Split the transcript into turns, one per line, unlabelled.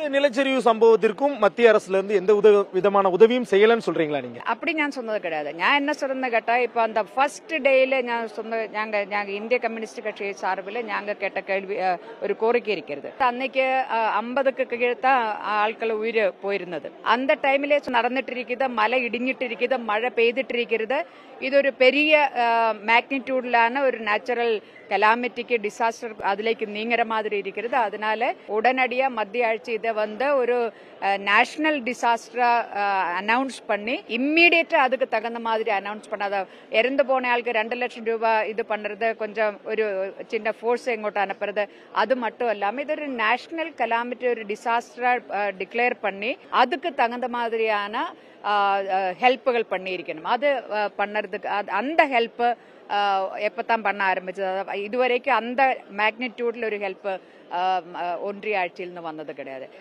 இந்த நிலச்சரிவு சம்பவத்திற்கும் மத்திய அரசுல இருந்து எந்த விதமான உதவியும் செய்யலன்னு சொல்றீங்களா நீங்க?
அப்படி நான் சொன்னது கிடையாது. நான் என்ன சொன்ன கேட்டா, இப்ப அந்த ஃபர்ஸ்ட் டேல நான் சொன்ன நாங்க இந்திய கம்யூனிஸ்ட் கட்சி சார்பில் நாங்க கேட்ட கேள்வி ஒரு கோரிக்கை இருக்கிறது. அன்னைக்கு 50க்கு கீழே தான் ஆட்கள் உயிர் போயிருந்தது. அந்த டைம்ல நடந்துட்டு இருக்குது, மழை இடிஞ்சிட்டு இருக்குது, மழை பெய்துட்டு இருக்கிறது. இது ஒரு பெரிய மேக்னிடியூட்லான ஒரு நேச்சுரல் கலாமிட்டிக்கு டிசாஸ்டர் அதிലേക്ക് நீங்கிற மாதிரி இருக்கிறது. அதனால உடனடியா மத்திய ஆட்சி இதை ஒரு நேஷனல் டிசாஸ்டரா அனௌன்ஸ் பண்ணி இம்மீடியட்டா அதுக்கு தகுந்த மாதிரி அனௌன்ஸ் பண்ணாத இறந்து போன ஆளுக்கு 2 லட்சம் ரூபாய் இது பண்றது, கொஞ்சம் ஒரு சின்ன ஃபோர்ஸ் எங்கோட்ட அனுப்புறது, அது மட்டும் இல்லாம இது ஒரு நேஷனல் கலாமிட்டி ஒரு டிசாஸ்டரா டிக்ளேர் பண்ணி அதுக்கு தகுந்த மாதிரியான ஹெல்ப்புகள் பண்ணியிருக்கணும். அது பண்ணறதுக்கு அந்த ஹெல்ப் எப்பதான் பண்ண ஆரம்பிச்சது. இதுவரைக்கும் அந்த மேக்னிடியூட்ல ஒரு ஹெல்ப் ஒன்றிய ஆட்சியில் வந்தது கிடையாது.